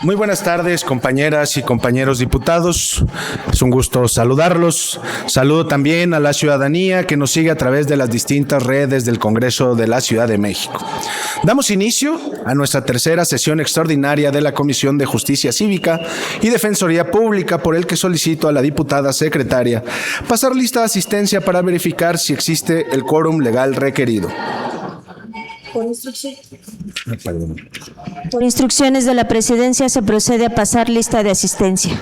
Muy buenas tardes, compañeras y compañeros diputados. Es un gusto saludarlos. Saludo también a la ciudadanía que nos sigue a través de las distintas redes del Congreso de la Ciudad de México. Damos inicio a nuestra tercera sesión extraordinaria de la Comisión de Justicia Cívica y Defensoría Pública, por el que solicito a la diputada secretaria pasar lista de asistencia para verificar si existe el quórum legal requerido. Por instrucciones de la Presidencia se procede a pasar lista de asistencia.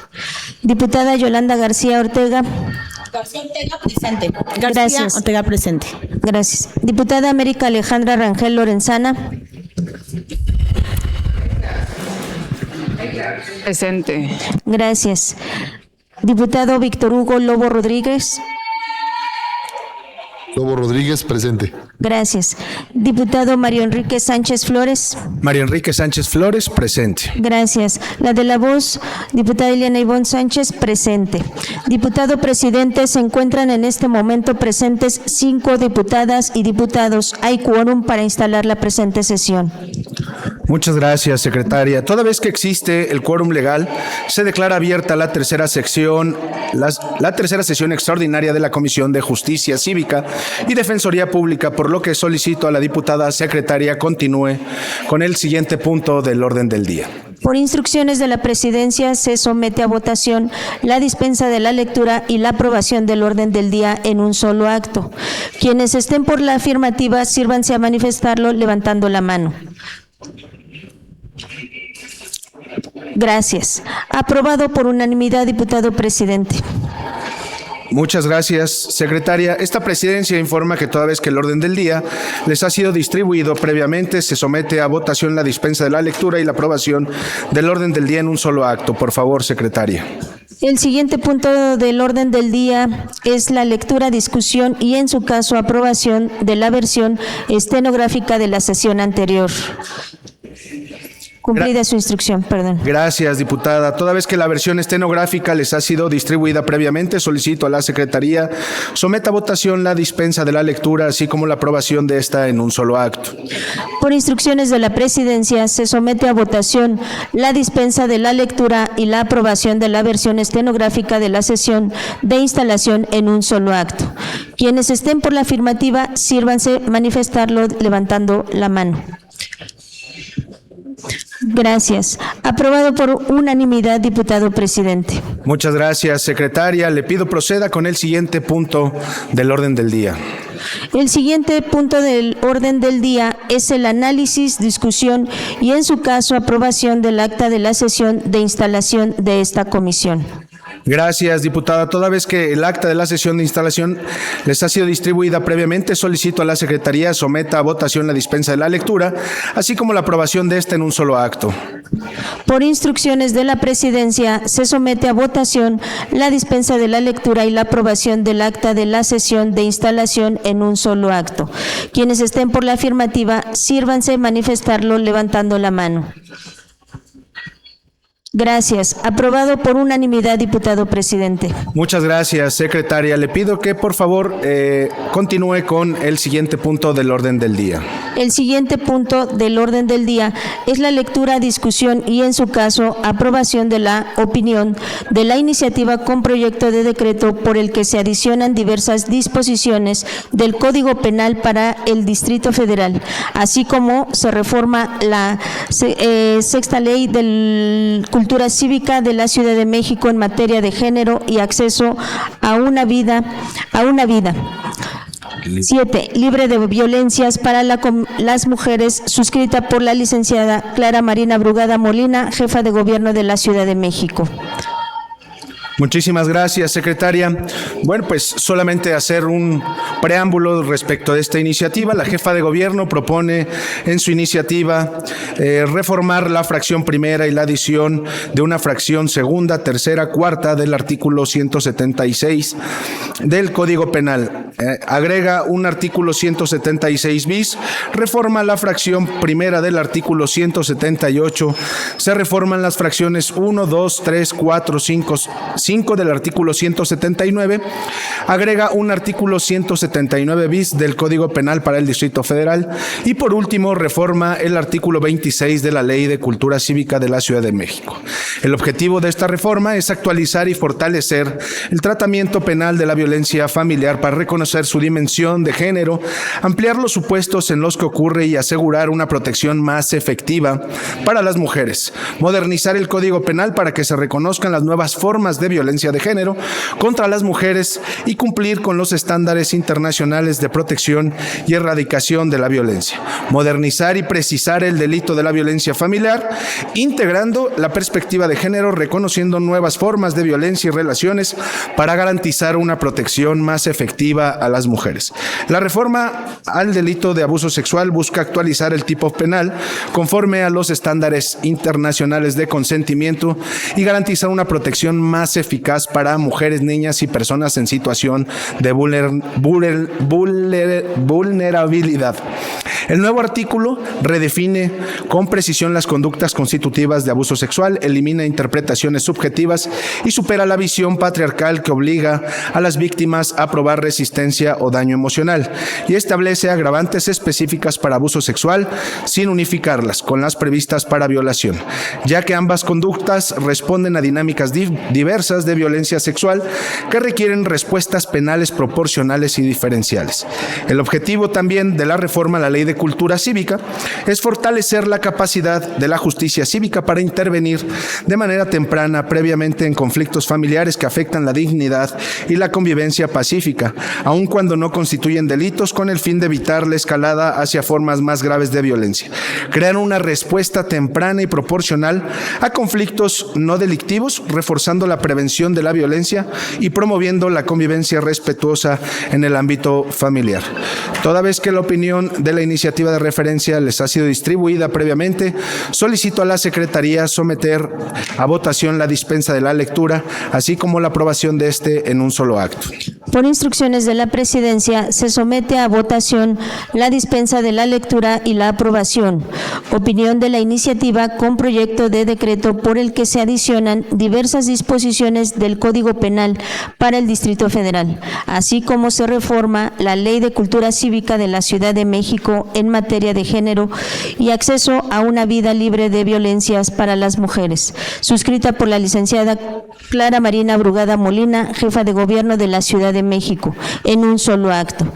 Diputada Yolanda García Ortega. García Ortega, presente. Gracias. Ortega, presente. Gracias. Diputada América Alejandra Rangel Lorenzana. Presente. Gracias. Diputado Víctor Hugo Lobo Rodríguez. Lobo Rodríguez, presente. Gracias. Diputado Mario Enrique Sánchez Flores. Mario Enrique Sánchez Flores, presente. Gracias. La de la voz, diputada Eliana Ivonne Sánchez, presente. Diputado presidente, se encuentran en este momento presentes 5 diputadas y diputados. Hay quórum para instalar la presente sesión. Muchas gracias, secretaria. Toda vez que existe el quórum legal, se declara abierta la tercera sesión extraordinaria de la Comisión de Justicia Cívica y Defensoría Pública, por lo que solicito a la diputada secretaria continúe con el siguiente punto del orden del día. Por instrucciones de la Presidencia, se somete a votación la dispensa de la lectura y la aprobación del orden del día en un solo acto. Quienes estén por la afirmativa, sírvanse a manifestarlo levantando la mano. Gracias. Aprobado por unanimidad, diputado presidente. Muchas gracias, secretaria. Esta presidencia informa que toda vez que el orden del día les ha sido distribuido previamente, se somete a votación la dispensa de la lectura y la aprobación del orden del día en un solo acto. Por favor, secretaria. El siguiente punto del orden del día es la lectura, discusión y, en su caso, aprobación de la versión estenográfica de la sesión anterior. Cumplida su instrucción, perdón. Gracias, diputada. Toda vez que la versión estenográfica les ha sido distribuida previamente, solicito a la Secretaría someta a votación la dispensa de la lectura, así como la aprobación de esta en un solo acto. Por instrucciones de la Presidencia, se somete a votación la dispensa de la lectura y la aprobación de la versión estenográfica de la sesión de instalación en un solo acto. Quienes estén por la afirmativa, sírvanse manifestarlo levantando la mano. Gracias. Aprobado por unanimidad, diputado presidente. Muchas gracias, secretaria. Le pido proceda con el siguiente punto del orden del día. El siguiente punto del orden del día es el análisis, discusión y, en su caso, aprobación del acta de la sesión de instalación de esta comisión. Gracias, diputada. Toda vez que el acta de la sesión de instalación les ha sido distribuida previamente, solicito a la Secretaría someta a votación la dispensa de la lectura, así como la aprobación de esta en un solo acto. Por instrucciones de la Presidencia, se somete a votación la dispensa de la lectura y la aprobación del acta de la sesión de instalación en un solo acto. Quienes estén por la afirmativa, sírvanse manifestarlo levantando la mano. Gracias. Aprobado por unanimidad, diputado presidente. Muchas gracias, secretaria. Le pido que, por favor, continúe con el siguiente punto del orden del día. El siguiente punto del orden del día es la lectura, discusión y, en su caso, aprobación de la opinión de la iniciativa con proyecto de decreto por el que se adicionan diversas disposiciones del Código Penal para el Distrito Federal, así como se reforma la sexta ley de cultura cívica de la Ciudad de México en materia de género y acceso a una vida. 7. Libre de violencias para las mujeres, suscrita por la licenciada Clara Marina Brugada Molina, jefa de gobierno de la Ciudad de México. Muchísimas gracias, secretaria. Bueno, pues solamente hacer un preámbulo respecto de esta iniciativa. La jefa de gobierno propone en su iniciativa reformar la fracción primera y la adición de una fracción segunda, tercera, cuarta del artículo 176 del Código Penal. agrega un artículo 176 bis, reforma la fracción primera del artículo 178, se reforman las fracciones 1, 2, 3, 4, 5 del artículo 179, agrega un artículo 179 bis del Código Penal para el Distrito Federal y por último reforma el artículo 26 de la Ley de Cultura Cívica de la Ciudad de México. El objetivo de esta reforma es actualizar y fortalecer el tratamiento penal de la violencia familiar para reconocer su dimensión de género, ampliar los supuestos en los que ocurre y asegurar una protección más efectiva para las mujeres, modernizar el Código Penal para que se reconozcan las nuevas formas de violencia de género contra las mujeres y cumplir con los estándares internacionales de protección y erradicación de la violencia, modernizar y precisar el delito de la violencia familiar, integrando la perspectiva de género, reconociendo nuevas formas de violencia y relaciones para garantizar una protección más efectiva a las mujeres. La reforma al delito de abuso sexual busca actualizar el tipo penal conforme a los estándares internacionales de consentimiento y garantizar una protección más eficaz para mujeres, niñas y personas en situación de vulnerabilidad. El nuevo artículo redefine con precisión las conductas constitutivas de abuso sexual, elimina interpretaciones subjetivas y supera la visión patriarcal que obliga a las víctimas a probar resistencia o daño emocional y establece agravantes específicas para abuso sexual sin unificarlas con las previstas para violación, ya que ambas conductas responden a dinámicas diversas de violencia sexual que requieren respuestas penales proporcionales y diferenciales. El objetivo también de la reforma a la Ley de Cultura Cívica es fortalecer la capacidad de la justicia cívica para intervenir de manera temprana previamente en conflictos familiares que afectan la dignidad y la convivencia pacífica, aun cuando no constituyen delitos, con el fin de evitar la escalada hacia formas más graves de violencia. Crear una respuesta temprana y proporcional a conflictos no delictivos, reforzando la prevención de la violencia y promoviendo la convivencia respetuosa en el ámbito familiar. Toda vez que la opinión de la iniciativa de referencia les ha sido distribuida previamente, solicito a la Secretaría someter a votación la dispensa de la lectura, así como la aprobación de este en un solo acto. Por instrucciones de la Presidencia, se somete a votación la dispensa de la lectura y la aprobación. Opinión de la iniciativa con proyecto de decreto por el que se adicionan diversas disposiciones del Código Penal para el Distrito Federal, así como se reforma la Ley de Cultura Cívica de la Ciudad de México en materia de género y acceso a una vida libre de violencias para las mujeres. Suscrita por la licenciada Clara Marina Brugada Molina, jefa de Gobierno de la Ciudad de México, en un solo acto.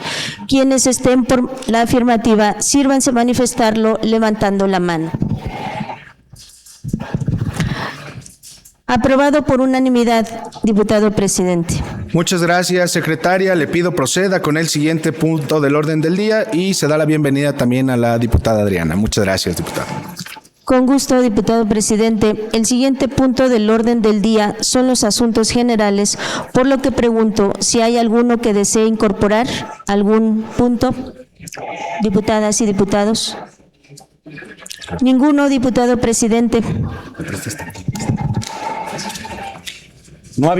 Quienes estén por la afirmativa, sírvanse manifestarlo levantando la mano. Aprobado por unanimidad, diputado presidente. Muchas gracias, secretaria. Le pido proceda con el siguiente punto del orden del día y se da la bienvenida también a la diputada Adriana. Muchas gracias, diputada. Con gusto, diputado presidente. El siguiente punto del orden del día son los asuntos generales, por lo que pregunto si hay alguno que desee incorporar algún punto. Diputadas y diputados. Ninguno, diputado presidente. No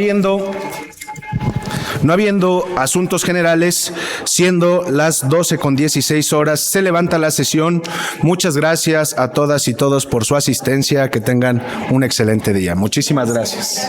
habiendo asuntos generales, siendo las 12:16 se levanta la sesión. Muchas gracias a todas y todos por su asistencia. Que tengan un excelente día. Muchísimas gracias.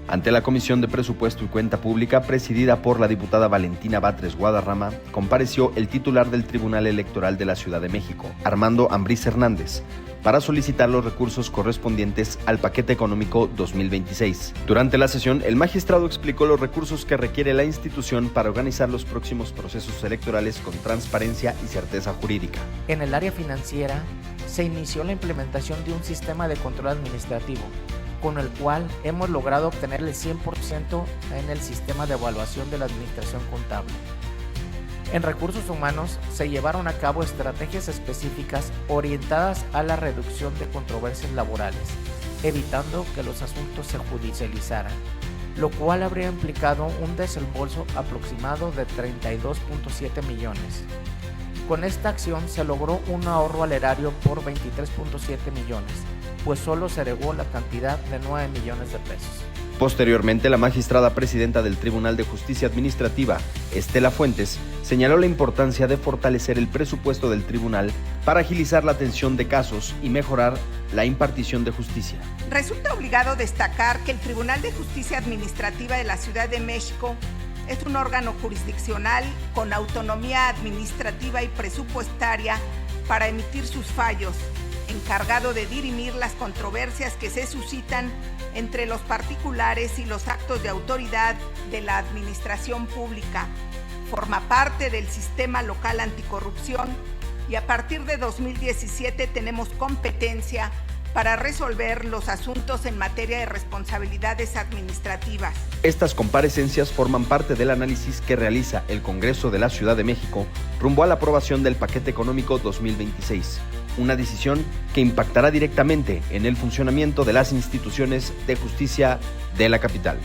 Ante la Comisión de Presupuesto y Cuenta Pública, presidida por la diputada Valentina Batres Guadarrama, compareció el titular del Tribunal Electoral de la Ciudad de México, Armando Ambriz Hernández, para solicitar los recursos correspondientes al paquete económico 2026. Durante la sesión, el magistrado explicó los recursos que requiere la institución para organizar los próximos procesos electorales con transparencia y certeza jurídica. En el área financiera, se inició la implementación de un sistema de control administrativo, con el cual hemos logrado obtener el 100% en el sistema de evaluación de la administración contable. En recursos humanos se llevaron a cabo estrategias específicas orientadas a la reducción de controversias laborales, evitando que los asuntos se judicializaran, lo cual habría implicado un desembolso aproximado de 32.7 millones. Con esta acción se logró un ahorro al erario por 23.7 millones, pues solo se erogó la cantidad de 9 millones de pesos. Posteriormente, la magistrada presidenta del Tribunal de Justicia Administrativa, Estela Fuentes, señaló la importancia de fortalecer el presupuesto del tribunal para agilizar la atención de casos y mejorar la impartición de justicia. Resulta obligado destacar que el Tribunal de Justicia Administrativa de la Ciudad de México es un órgano jurisdiccional con autonomía administrativa y presupuestaria para emitir sus fallos, encargado de dirimir las controversias que se suscitan entre los particulares y los actos de autoridad de la administración pública. Forma parte del sistema local anticorrupción y a partir de 2017 tenemos competencia para resolver los asuntos en materia de responsabilidades administrativas. Estas comparecencias forman parte del análisis que realiza el Congreso de la Ciudad de México rumbo a la aprobación del Paquete Económico 2026, una decisión que impactará directamente en el funcionamiento de las instituciones de justicia de la capital.